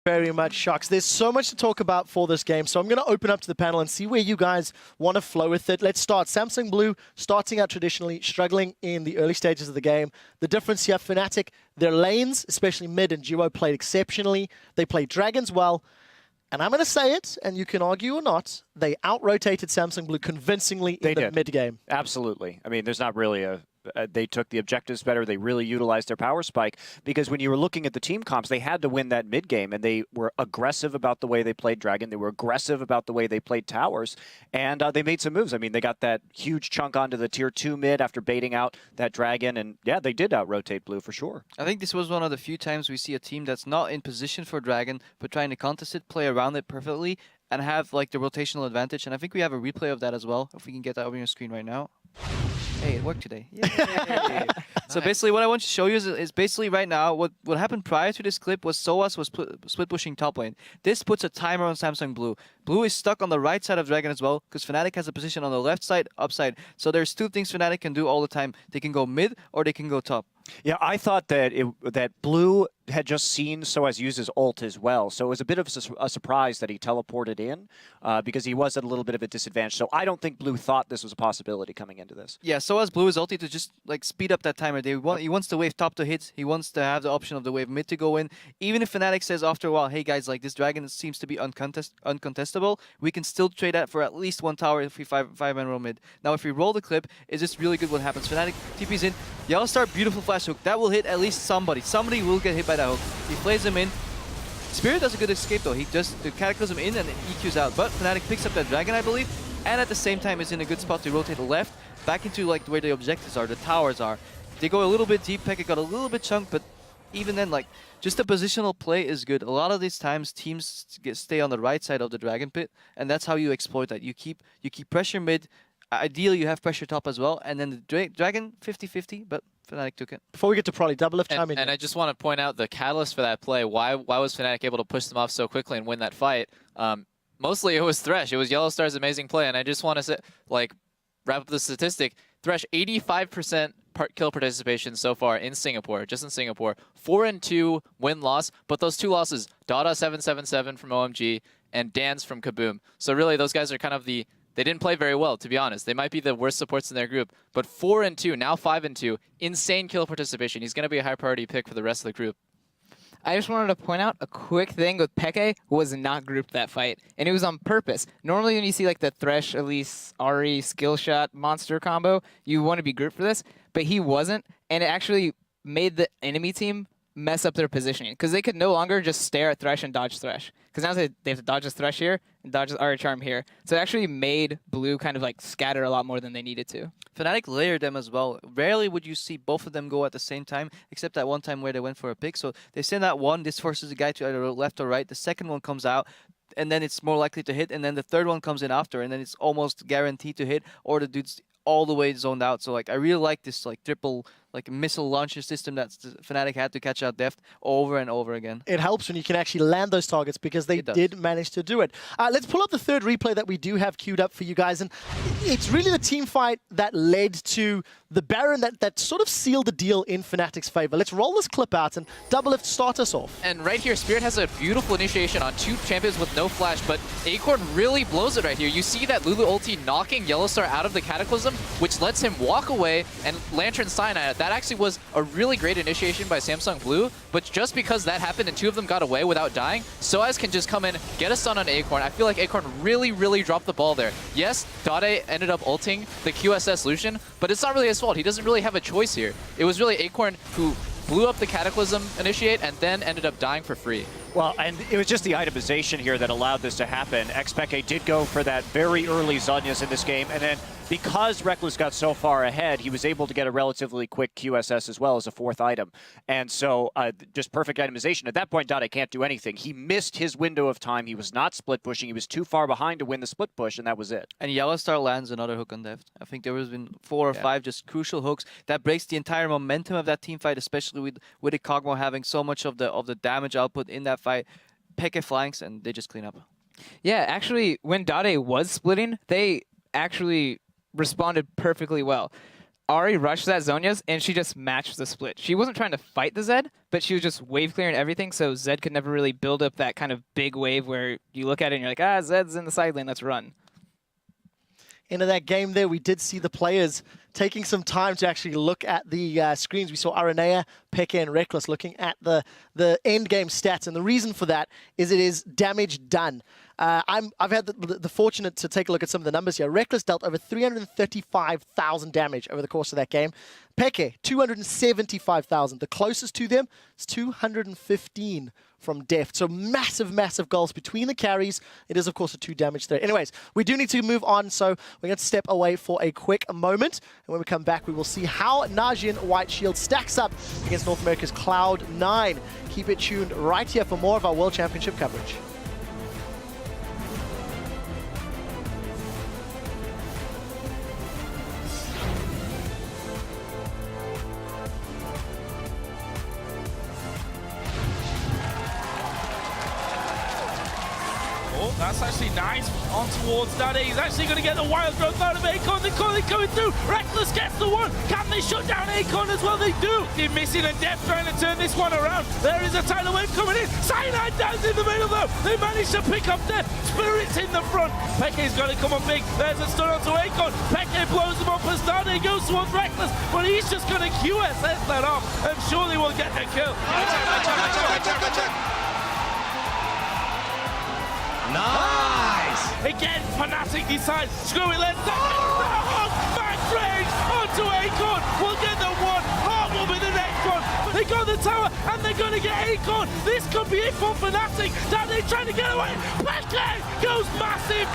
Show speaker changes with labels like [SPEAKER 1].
[SPEAKER 1] very much, Sharks. There's so much to talk about for this game, so I'm going to open up to the panel and see where you guys want to flow with it. Let's start. Samsung Blue, starting out traditionally, struggling in the early stages of the game. The difference here, Fnatic, their lanes, especially mid and duo, played exceptionally. They played Dragons well. And I'm going to say it, and you can argue or not, they out-rotated Samsung Blue convincingly in the mid-game.
[SPEAKER 2] Absolutely. I mean, there's not really a... they took the objectives better. They really utilized their power spike because when you were looking at the team comps, they had to win that mid game, and they were aggressive about the way they played Dragon. They were aggressive about the way they played towers, and they made some moves. I mean, they got that huge chunk onto the tier 2 mid after baiting out that Dragon, and yeah, they did out-rotate Blue for sure.
[SPEAKER 3] I think this was one of the few times we see a team that's not in position for Dragon, but trying to contest it, play around it perfectly, and have like the rotational advantage. And I think we have a replay of that as well, if we can get that over your screen right now. Hey, it worked today. Yay. So basically what I want to show you is basically right now, what happened prior to this clip was SOAS was split pushing top lane. This puts a timer on Samsung Blue. Blue is stuck on the right side of Dragon as well, because Fnatic has a position on the left side, upside. So there's two things Fnatic can do all the time. They can go mid, or they can go top.
[SPEAKER 2] Yeah, I thought that that Blue had just seen SOAS use his ult as well, so it was a bit of a surprise that he teleported in because he was at a little bit of a disadvantage. So I don't think Blue thought this was a possibility coming into this.
[SPEAKER 3] Yeah, SOAS Blue is ulti to just like speed up that timer. He wants the wave top to hit. He wants to have the option of the wave mid to go in. Even if Fnatic says after a while, hey guys, like this Dragon seems to be uncontestable, we can still trade that for at least one tower if we five-man roll mid. Now if we roll the clip, is this really good what happens? Fnatic TP's in. Yellow Star, beautiful flash hook. That will hit at least somebody. Somebody will get hit by that hook. He plays him in. Spirit does a good escape though. He just the Cataclysm in and then EQs out. But Fnatic picks up that Dragon, I believe, and at the same time is in a good spot to rotate left back into like where the objectives are, the towers are. They go a little bit deep. Pekka got a little bit chunked, but even then, like just the positional play is good. A lot of these times teams stay on the right side of the Dragon pit, and that's how you exploit that. You keep pressure mid. Ideally, you have pressure top as well, and then the Dragon 50-50, but Fnatic took it.
[SPEAKER 1] Before we get to Prolly, double lift chime in.
[SPEAKER 4] And I just want to point out the catalyst for that play. Why was Fnatic able to push them off so quickly and win that fight? Mostly it was Thresh. It was Yellow Star's amazing play, and I just want to say, like, wrap up the statistic. Thresh, 85% kill participation so far in Singapore, just in Singapore. 4-2 win-loss, but those two losses, Dada 777 from OMG and Dance from Kaboom. So really, those guys are kind of the... They didn't play very well, to be honest. They might be the worst supports in their group. But 4-2, now 5-2, insane kill participation. He's going to be a high priority pick for the rest of the group.
[SPEAKER 5] I just wanted to point out a quick thing with Peke was not grouped that fight, and it was on purpose. Normally when you see like the Thresh, Elise, Ahri, skill shot, monster combo, you want to be grouped for this, but he wasn't, and it actually made the enemy team mess up their positioning, because they could no longer just stare at Thresh and dodge Thresh. Because now they have to dodge his Thresh here and dodge his Ahri Charm here. So it actually made Blue kind of like scatter a lot more than they needed to.
[SPEAKER 3] Fnatic layered them as well. Rarely would you see both of them go at the same time, except that one time where they went for a pick. So they send that one, this forces the guy to either left or right. The second one comes out, and then it's more likely to hit, and then the third one comes in after, and then it's almost guaranteed to hit, or the dude's all the way zoned out. So like I really like this like triple like missile launcher system that Fnatic had to catch out Deft over and over again.
[SPEAKER 1] It helps when you can actually land those targets because they did manage to do it. Let's pull up the third replay that we do have queued up for you guys, and it's really the team fight that led to the Baron that sort of sealed the deal in Fnatic's favor. Let's roll this clip out and double lift start us off.
[SPEAKER 4] And right here, Spirit has a beautiful initiation on two champions with no flash, but Acorn really blows it right here. You see that Lulu ulti knocking Yellowstar out of the Cataclysm, which lets him walk away and Lantern Cyanide. That actually was a really great initiation by Samsung Blue, but just because that happened and two of them got away without dying, SOAS can just come in, get a stun on Acorn. I feel like Acorn really, really dropped the ball there. Yes, Dade ended up ulting the QSS Lucian, but it's not really his fault. He doesn't really have a choice here. It was really Acorn who blew up the Cataclysm initiate and then ended up dying for free.
[SPEAKER 2] Well, and it was just the itemization here that allowed this to happen. Xpeke did go for that very early Zhonya's in this game, and then because Reckless got so far ahead, he was able to get a relatively quick QSS as well as a fourth item. And so just perfect itemization. At that point, Dade can't do anything. He missed his window of time. He was not split pushing. He was too far behind to win the split push, and that was it.
[SPEAKER 3] And Yellowstar lands another hook on Deft. I think there has been 4 or 5 just crucial hooks that breaks the entire momentum of that team fight, especially with Ikogmo having so much of the damage output in that fight. Peke flanks, and they just clean up.
[SPEAKER 5] Yeah, actually, when Dade was splitting, they actually responded perfectly well. Ari rushed that Zhonya's, and she just matched the split. She wasn't trying to fight the Zed, but she was just wave clearing everything, so Zed could never really build up that kind of big wave where you look at it and you're like, ah, Zed's in the side lane, let's run.
[SPEAKER 1] Into that game there, we did see the players taking some time to actually look at the screens. We saw Aranea, Peke, and Reckless looking at the end game stats, and the reason for that is it is damage done. I've had the fortunate to take a look at some of the numbers here. Reckless dealt over 335,000 damage over the course of that game. Peke, 275,000. The closest to them is 215 from Deft. So massive, massive goals between the carries. It is, of course, a 2 damage there. Anyways, we do need to move on, so we're going to step away for a quick moment. And when we come back, we will see how Najin White Shield stacks up against North America's Cloud9. Keep it tuned right here for more of our World Championship coverage.
[SPEAKER 6] Oh, that's actually nice on towards Daddy. He's actually going to get the wild growth out of Akon. They're coming through. Reckless gets the one. Can they shut down Akon as well? They do. They're missing a Depth trying to turn this one around. There is a tidal wave coming in. Cyanide down in the middle though. They managed to pick up Depth. Spirit's in the front. Peke's got to come on big. There's a stun onto Akon. Peke blows him up as Daddy goes towards Reckless, but he's just going to QSS that off and surely will get the kill.
[SPEAKER 7] Nice!
[SPEAKER 6] Again, Fnatic decides, screw it, let's max range onto Akon. We'll get the one. Heart will be the next one. They got the tower and they're going to get Akon. This could be it for Fnatic. Daddy trying to get away. Peke goes massive.